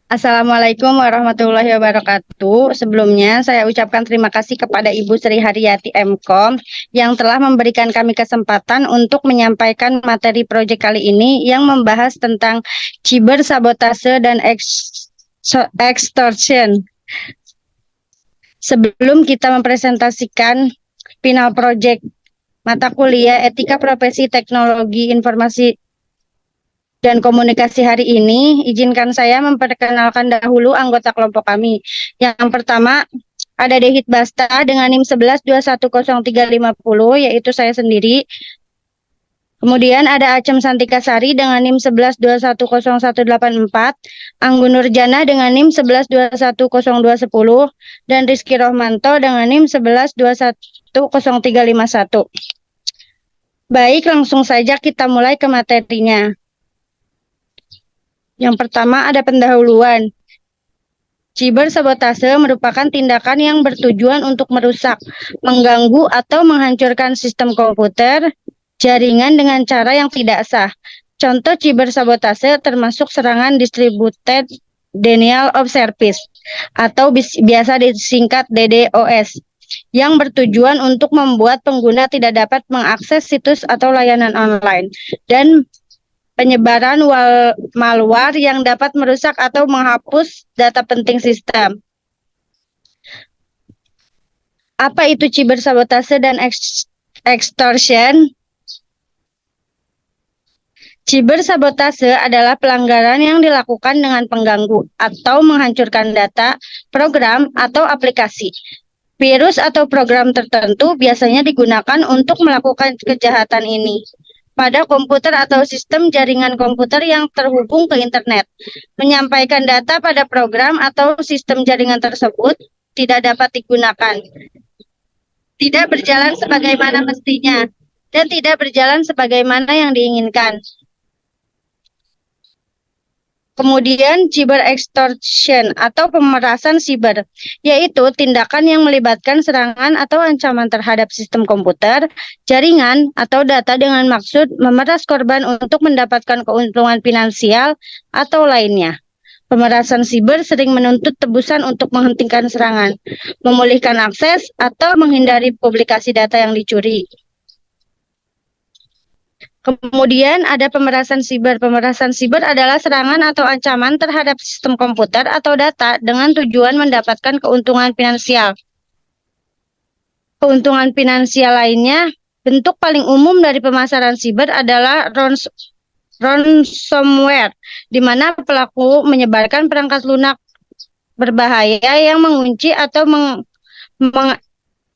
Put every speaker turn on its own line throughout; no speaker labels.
Assalamualaikum warahmatullahi wabarakatuh. Sebelumnya, saya ucapkan terima kasih kepada Ibu Sri Haryati Mkom yang telah memberikan kami kesempatan untuk menyampaikan materi proyek kali ini yang membahas tentang cyber sabotase dan extortion. Sebelum kita mempresentasikan final project mata kuliah Etika Profesi Teknologi Informasi dan komunikasi hari ini, izinkan saya memperkenalkan dahulu anggota kelompok kami. Yang pertama, ada Dehit Basta dengan NIM 11210350, yaitu saya sendiri. Kemudian ada Acem Santika Sari dengan NIM 11210184, Anggun Nurjana dengan NIM 11210210, dan Rizky Rohmanto dengan NIM 11210351. Baik, langsung saja kita mulai ke materinya. Yang pertama ada pendahuluan. Cyber sabotase merupakan tindakan yang bertujuan untuk merusak, mengganggu, atau menghancurkan sistem komputer, jaringan dengan cara yang tidak sah. Contoh cyber sabotase termasuk serangan distributed denial of service atau biasa disingkat DDoS yang bertujuan untuk membuat pengguna tidak dapat mengakses situs atau layanan online, dan penyebaran malware yang dapat merusak atau menghapus data penting sistem. Apa itu cyber sabotase dan extortion? Cyber sabotase adalah pelanggaran yang dilakukan dengan pengganggu atau menghancurkan data, program, atau aplikasi. Virus atau program tertentu biasanya digunakan untuk melakukan kejahatan ini pada komputer atau sistem jaringan komputer yang terhubung ke internet. Menyampaikan data pada program atau sistem jaringan tersebut tidak dapat digunakan, tidak berjalan sebagaimana mestinya, dan tidak berjalan sebagaimana yang diinginkan. Kemudian cyber extortion atau pemerasan siber, yaitu tindakan yang melibatkan serangan atau ancaman terhadap sistem komputer, jaringan, atau data dengan maksud memeras korban untuk mendapatkan keuntungan finansial atau lainnya. Pemerasan siber sering menuntut tebusan untuk menghentikan serangan, memulihkan akses, atau menghindari publikasi data yang dicuri. Kemudian ada pemerasan siber. Pemerasan siber adalah serangan atau ancaman terhadap sistem komputer atau data dengan tujuan mendapatkan keuntungan finansial. Keuntungan finansial lainnya, bentuk paling umum dari pemasaran siber adalah ransomware, di mana pelaku menyebarkan perangkat lunak berbahaya yang mengunci atau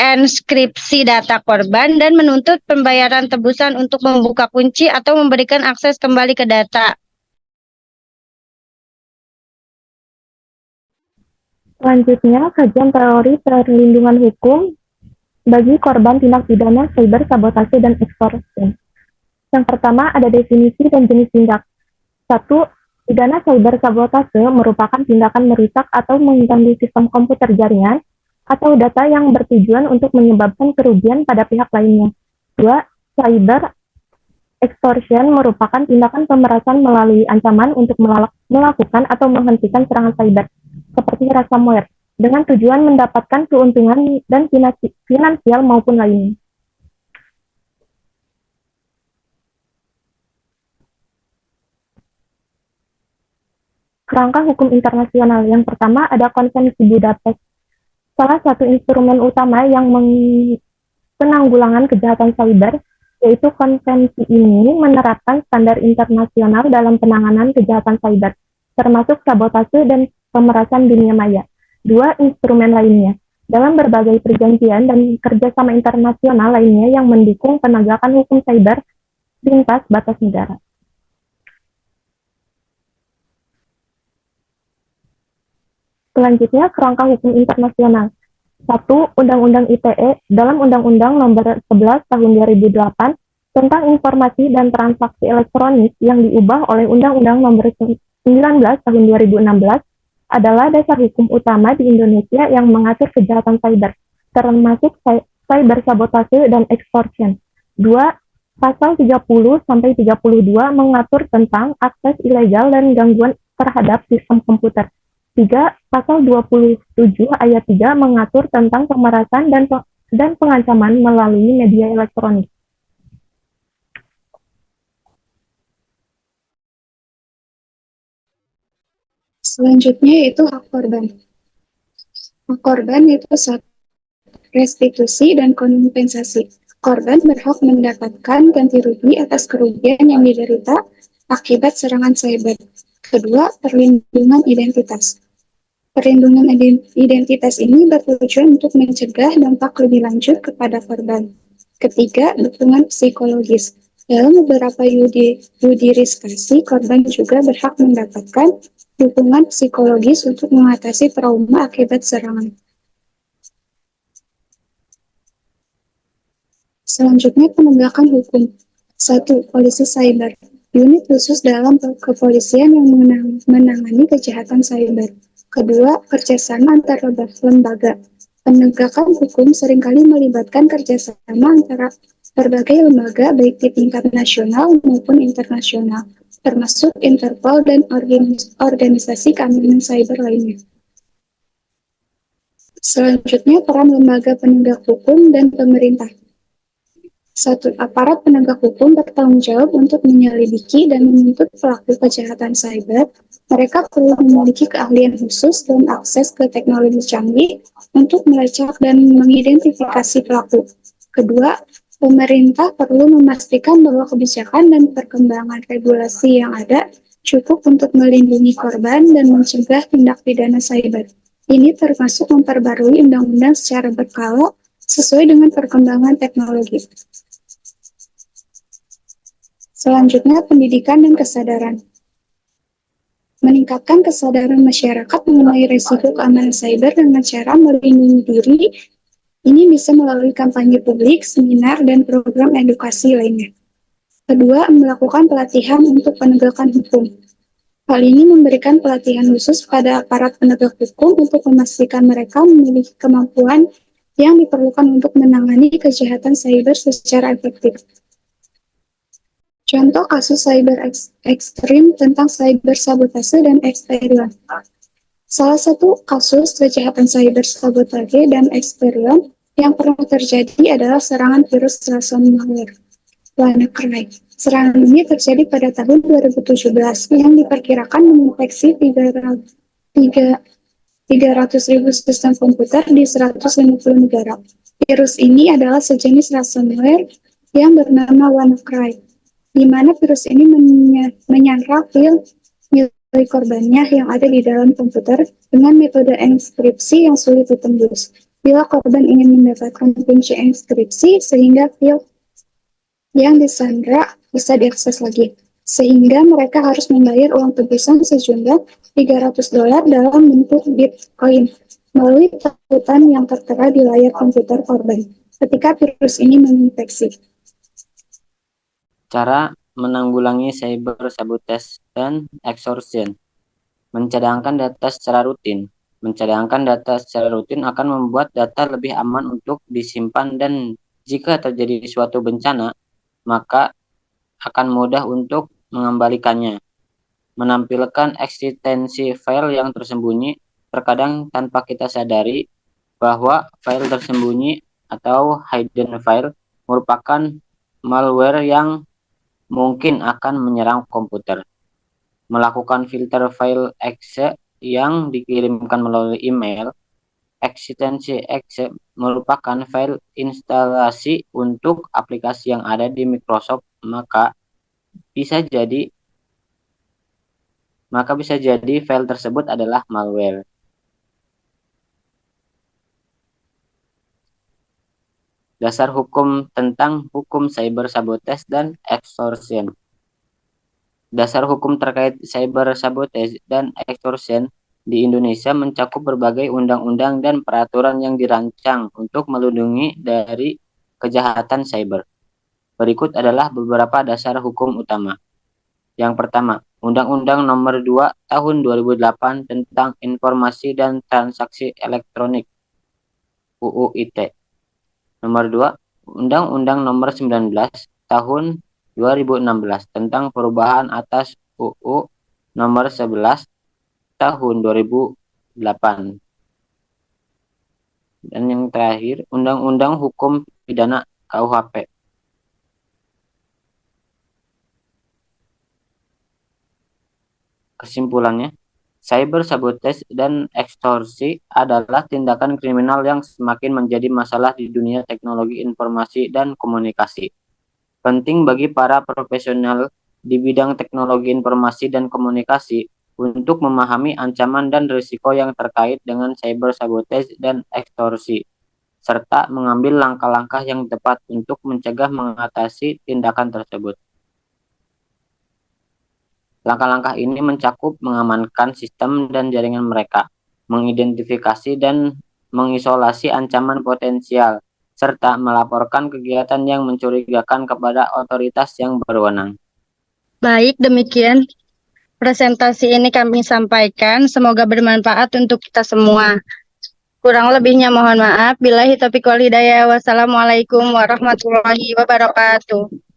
enskripsi data korban dan menuntut pembayaran tebusan untuk membuka kunci atau memberikan akses kembali ke data.
Selanjutnya, kajian teori perlindungan hukum bagi korban tindak pidana cyber sabotase dan extortion. Yang pertama ada definisi dan jenis tindak. 1. Pidana cyber sabotase merupakan tindakan merusak atau mengganggu sistem komputer jaringan atau data yang bertujuan untuk menyebabkan kerugian pada pihak lainnya. 2. Cyber extortion merupakan tindakan pemerasan melalui ancaman untuk melakukan atau menghentikan serangan cyber, seperti ransomware, dengan tujuan mendapatkan keuntungan dan finansial maupun lainnya. Kerangka hukum internasional. Yang pertama ada Konvensi Budapest. Salah satu instrumen utama yang penanggulangan kejahatan cyber, yaitu konvensi ini menerapkan standar internasional dalam penanganan kejahatan cyber, termasuk sabotase dan pemerasan dunia maya. 2. Instrumen lainnya. Dalam berbagai perjanjian dan kerjasama internasional lainnya yang mendukung penegakan hukum cyber lintas batas negara. Selanjutnya, kerangka hukum internasional. 1. Undang-Undang ITE dalam Undang-Undang Nomor 11 Tahun 2008 tentang Informasi dan Transaksi Elektronik yang diubah oleh Undang-Undang Nomor 19 Tahun 2016 adalah dasar hukum utama di Indonesia yang mengatur kejahatan cyber, termasuk cyber sabotase dan extortion. 2. Pasal 30 sampai 32 mengatur tentang akses ilegal dan gangguan terhadap sistem komputer. 3. Pasal 27 ayat 3 mengatur tentang pemerasan dan pengancaman melalui media elektronik.
Selanjutnya yaitu hak korban. Hak korban itu satu, restitusi dan kompensasi. Korban berhak mendapatkan ganti rugi atas kerugian yang diderita akibat serangan cyber. Kedua, perlindungan identitas. Perlindungan identitas ini bertujuan untuk mencegah dampak lebih lanjut kepada korban. Ketiga, dukungan psikologis. Dalam beberapa yudiriskasi, korban juga berhak mendapatkan dukungan psikologis untuk mengatasi trauma akibat serangan. Selanjutnya, penegakan hukum. 1. Polisi Cyber. Unit khusus dalam kepolisian yang menangani kejahatan cyber. Kedua, kerjasama antar lembaga. Penegakan hukum seringkali melibatkan kerjasama antara berbagai lembaga, baik di tingkat nasional maupun internasional, termasuk Interpol dan organisasi keamanan cyber lainnya. Selanjutnya, peran lembaga penegak hukum dan pemerintah. 1. Aparat penegak hukum bertanggung jawab untuk menyelidiki dan menuntut pelaku kejahatan cyber. Mereka perlu memiliki keahlian khusus dan akses ke teknologi canggih untuk melacak dan mengidentifikasi pelaku. Kedua, pemerintah perlu memastikan bahwa kebijakan dan perkembangan regulasi yang ada cukup untuk melindungi korban dan mencegah tindak pidana cyber. Ini termasuk memperbarui undang-undang secara berkala sesuai dengan perkembangan teknologi. Selanjutnya, pendidikan dan kesadaran. Meningkatkan kesadaran masyarakat mengenai risiko keamanan cyber dengan cara melindungi diri. Ini bisa melalui kampanye publik, seminar, dan program edukasi lainnya. Kedua, melakukan pelatihan untuk penegakan hukum. Hal ini memberikan pelatihan khusus pada aparat penegak hukum untuk memastikan mereka memiliki kemampuan yang diperlukan untuk menangani kejahatan cyber secara efektif. Contoh kasus cyber ekstrim tentang cyber sabotase dan eksperimen. Salah satu kasus kejahatan cyber sabotase dan eksperimen yang pernah terjadi adalah serangan virus ransomware WannaCry. Serangan ini terjadi pada tahun 2017 yang diperkirakan menginfeksi 300.000 sistem komputer di 150 negara. Virus ini adalah sejenis ransomware yang bernama WannaCry, di mana virus ini menyandra file milik korbannya yang ada di dalam komputer dengan metode enkripsi yang sulit ditembus. Bila korban ingin mendapatkan kunci enkripsi, sehingga file yang disandra bisa diakses lagi, sehingga mereka harus membayar uang tebusan sejumlah $300 dalam bentuk Bitcoin melalui tautan yang tertera di layar komputer korban ketika virus ini menginfeksi.
Cara menanggulangi cyber sabotage dan extortion. Mencadangkan data secara rutin. Mencadangkan data secara rutin akan membuat data lebih aman untuk disimpan dan jika terjadi suatu bencana, maka akan mudah untuk mengembalikannya. Menampilkan eksistensi file yang tersembunyi, terkadang tanpa kita sadari bahwa file tersembunyi atau hidden file merupakan malware yang mungkin akan menyerang komputer. Melakukan filter file exe yang dikirimkan melalui email. Eksistensi exe merupakan file instalasi untuk aplikasi yang ada di Microsoft, maka bisa jadi file tersebut adalah malware. Dasar hukum tentang hukum cyber sabotage dan extortion. Dasar hukum terkait cyber sabotage dan extortion di Indonesia mencakup berbagai undang-undang dan peraturan yang dirancang untuk melindungi dari kejahatan cyber. Berikut adalah beberapa dasar hukum utama. Yang pertama, Undang-Undang Nomor 2 Tahun 2008 tentang Informasi dan Transaksi Elektronik (UU ITE). Nomor 2, Undang-Undang Nomor 19 Tahun 2016 tentang perubahan atas UU Nomor 11 tahun 2008. Dan yang terakhir, Undang-Undang Hukum Pidana KUHP. Kesimpulannya, cyber sabotage dan ekstorsi adalah tindakan kriminal yang semakin menjadi masalah di dunia teknologi informasi dan komunikasi. Penting bagi para profesional di bidang teknologi informasi dan komunikasi untuk memahami ancaman dan risiko yang terkait dengan cyber sabotage dan ekstorsi, serta mengambil langkah-langkah yang tepat untuk mencegah mengatasi tindakan tersebut. Langkah-langkah ini mencakup mengamankan sistem dan jaringan mereka, mengidentifikasi dan mengisolasi ancaman potensial, serta melaporkan kegiatan yang mencurigakan kepada otoritas yang berwenang.
Baik, demikian presentasi ini kami sampaikan. Semoga bermanfaat untuk kita semua. Kurang lebihnya mohon maaf. Billahi taufiq wal hidayah. Wassalamualaikum warahmatullahi wabarakatuh.